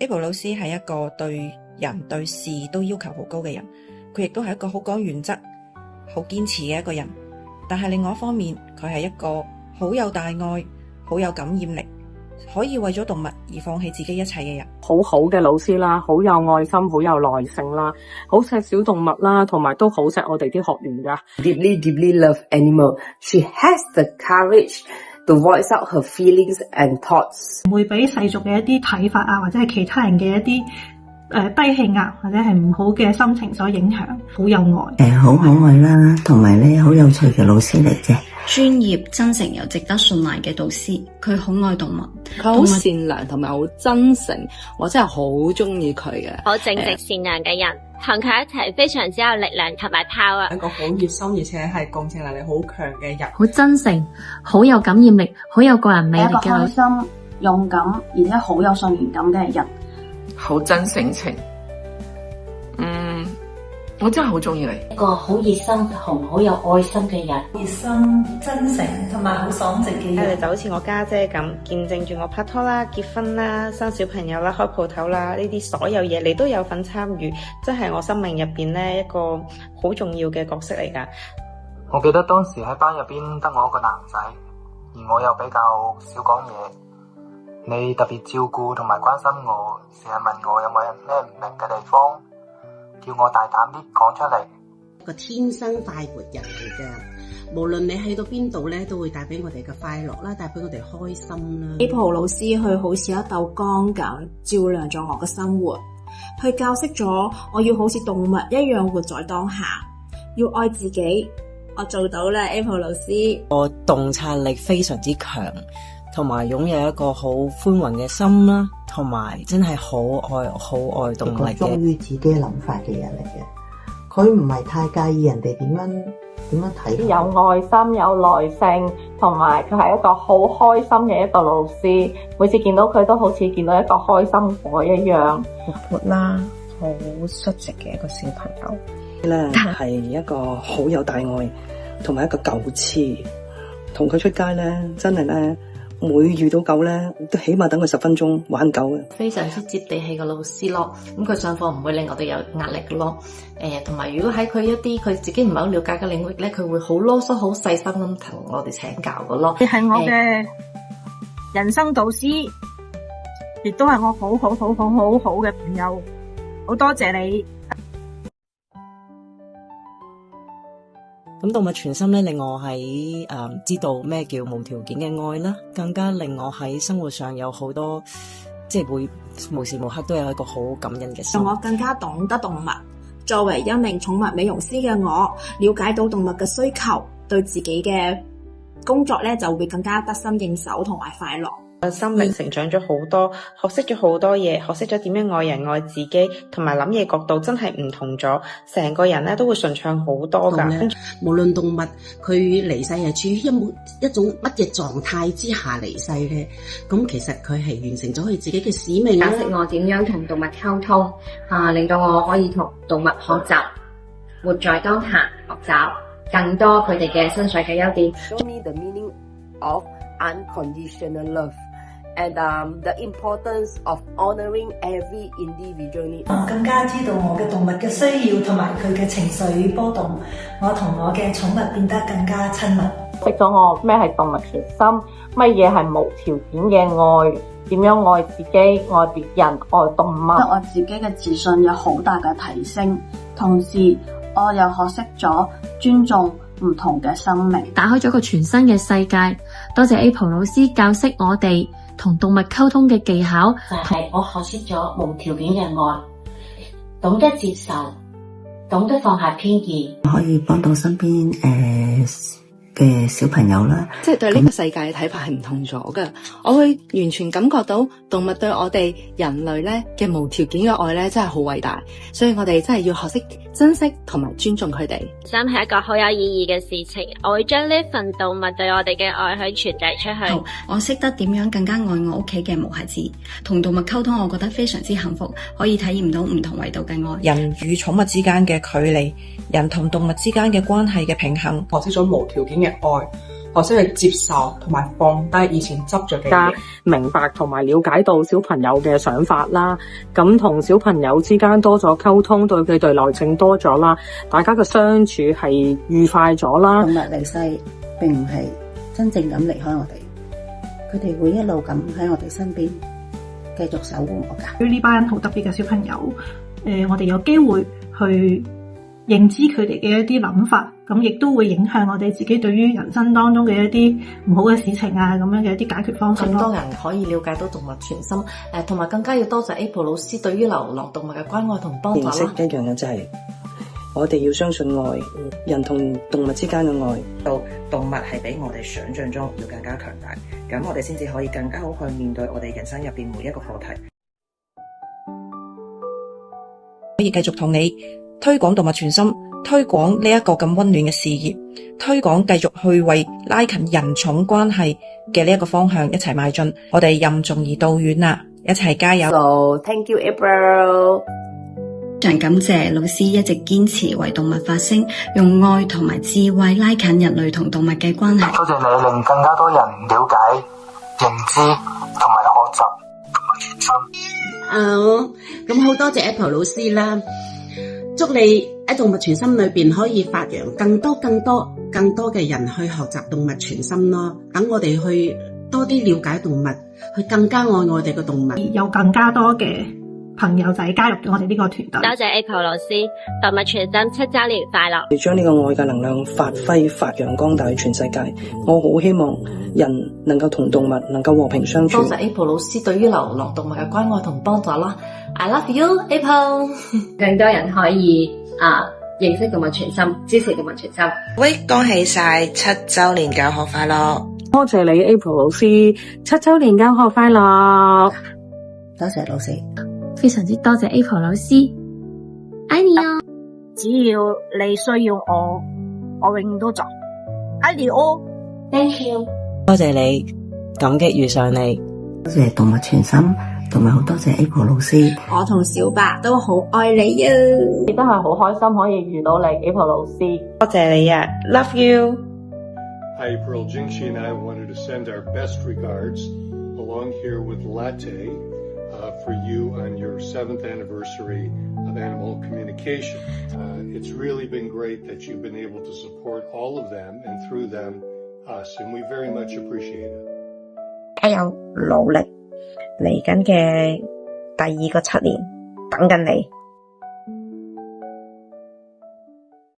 April 老師係一個對人對事都要求好高嘅人，佢亦都係一個好講原則、好堅持嘅一個人。但係另外一方面，佢係一個好有大愛、好有感染力，可以為咗動物而放棄自己一切嘅人。好好嘅老師啦，好有愛心，好有耐性啦，好錫小動物啦，同埋都好錫我哋啲學員噶。Deeply love animal. She has the courage to voice out her feelings and thoughts. 唔會俾世俗嘅一啲睇法啊，或者係其他人嘅一啲低氣壓或者係唔好嘅心情所影響，好有愛。好可愛啦，同埋咧好有趣嘅老師嚟嘅。專業、真誠又值得信賴嘅導師，佢好愛動物，佢好善良同埋好真誠，我真係好中意佢嘅。好正直善良嘅人，同佢一齊非常之有力量同埋 power。一個好熱心而且係共情能力好強嘅人，好真誠，好有感染力，好有個人魅力嘅開心、勇敢而且好有信念感嘅人，好真性情。我真係好中意你，一個好熱心同好有愛心嘅人，熱心、真誠同埋好爽直嘅人。就好似我家姐咁，見證住我拍拖啦、結婚啦、生小朋友啦、開鋪頭啦，呢啲所有嘢你都有份參與，真係我生命入邊咧一個好重要嘅角色嚟噶。我記得當時喺班入邊得我一個男仔，而我又比較少講嘢，你特別照顧同埋關心我，成日問我有冇咩唔明嘅地方，叫我大膽啲講出嚟。個天生快活人嚟嘅，無論你去到邊度咧，都會帶俾我哋嘅快樂啦，帶俾我哋開心啦。April 老師佢好似一道光咁，照亮咗我嘅生活，佢教識咗我要好似動物一樣活在當下，要愛自己。我做到啦 ，April 老師。我洞察力非常之強，同埋擁有一個好寬宏嘅心啦，同埋真係好愛動物嘅。一個忠於自己諗法嘅人嚟嘅，佢唔係太介意人哋點樣睇。有愛心、有耐性，同埋佢係一個好開心嘅一個老師。每次見到佢都好似見到一個開心果一樣，活潑啦，好率直嘅一個小朋友。咧係一個好有大愛，同埋一個狗痴。同佢出街咧，真係咧，每遇到狗咧，都起碼等佢10分鐘玩狗嘅。非常之接地氣嘅老師咯，咁佢上課唔會令我哋有壓力咯。同埋如果喺佢一啲佢自己唔係好了解嘅領域咧，佢會好囉嗦、好細心咁同我哋請教嘅咯。你係我嘅人生導師，亦都係我好好嘅朋友，好多謝你。咁動物傳心咧，令我喺知道咩叫無條件嘅愛啦，更加令我喺生活上有好多即係會無時無刻都有一個好感恩嘅心。讓我更加懂得動物。作為一名寵物美容師嘅我，了解到動物嘅需求，對自己嘅工作咧就會更加得心應手同埋快樂。心靈成長咗好多，學識咗好多嘢，學識咗點樣愛人愛自己，同埋諗嘢角度真係唔同咗，成個人咧都會順暢好多噶。無論動物佢離世係處於一種乜嘢狀態之下離世嘅，咁其實佢係完成咗佢自己嘅使命啦。教識我點樣同動物溝通，令到我可以同動物學習，活在當下，學習更多佢哋嘅身上嘅優點。Show me the meaning of unconditional love。And the importance of honoring every individual need。我更加知道我嘅動物嘅需要同埋佢嘅情緒波動，我同我嘅寵物變得更加親密。識咗我咩係動物傳心，乜嘢係無條件嘅愛，點樣愛自己、愛別人、愛動物。我自己嘅自信有好大嘅提升，同時我又學識咗尊重唔同嘅生命，打開咗個全新嘅世界。多謝 April 老師教識我哋同動物溝通嘅技巧，就係我學識咗無條件嘅愛，懂得接受，懂得放下偏見，可以幫到身邊嘅小朋友啦，即係對呢個世界嘅睇法係唔同咗㗎。我會完全感覺到動物對我哋人類咧嘅無條件嘅愛咧，真係好偉大。所以我哋真係要學識珍惜同埋尊重佢哋。真係一個好有意義嘅事情，我會將呢份動物對我哋嘅愛去傳遞出去。我識得點樣更加愛我屋企嘅毛孩子，同動物溝通，我覺得非常之幸福，可以體驗到唔同維度嘅愛。人與寵物之間嘅距離，人同動物之間嘅關係嘅平衡，學識咗無條件嘅愛，學識去接受同埋放低以前執着嘅嘢，明白同埋了解到小朋友嘅想法啦，咁同小朋友之間多咗溝通，對佢哋耐性多咗啦，大家嘅相處係愉快咗啦。動物離世並唔係真正咁離開我哋，佢哋會一路咁喺我哋身邊繼續守護我㗎。對於呢班好特別嘅小朋友，我哋有機會去認知佢哋嘅一啲諗法，咁亦都會影響我哋自己對於人生當中嘅一啲唔好嘅事情啊，咁樣嘅一啲解決方式咯。更多人可以了解到動物傳心，同埋更加要多謝 April 老師對於流浪動物嘅關愛同幫助啦。認識一樣嘅就係我哋要相信愛，人同動物之間嘅愛。到動物係比我哋想象中要更加強大，咁我哋先至可以更加好去面對我哋人生入邊每一個課題。可以繼續同你推廣動物傳心，推廣呢一個咁溫暖嘅事業，推廣繼續去為拉近人寵關係嘅呢一個方向一齊邁進。我哋任重而道遠啦，一齊加油。So thank you, April。非常感謝老師一直堅持為動物發聲，用愛同埋智慧拉近人類同動物嘅關係。多謝你令更加多人了解、認知同埋學習動物傳心。咁好多謝 April 老師啦，祝你喺動物傳心裏邊可以發揚更多嘅人去學習動物傳心咯。等我哋去多啲了解動物，去更加愛我哋嘅動物，有更加多嘅朋友仔加入咗我哋呢個團隊。多謝 April 老師，動物傳心7周年快樂！你將呢個愛嘅能量發揚光大去全世界。我好希望人能夠同動物能夠和平相處。多謝 April 老師對於流浪動物嘅關愛同幫助啦。I love you, April。更多人可以認識動物傳心，支持動物傳心。喂，恭喜晒7周年教學快樂！多謝你 April 老師7周年教學快樂！多謝老師。非常之多謝 April 老師，愛你哦！只要你需要我，我永遠都在。愛你哦 ，Thank you。多謝你，感激遇上你。多謝動物傳心，同埋好多謝 April 老師。我同小白都好愛你啊！亦都係好開心可以遇到你 April 老師。多謝你啊 ，Love you。 Hi April, Jingxi and I wanted to send our best regards along here with Latte. For you on your 7th anniversary of Animal Communication. It's really been great that you've been able to support all of them and through them us, and we very much appreciate it. 加油努力，嚟緊嘅第2個7年等緊你。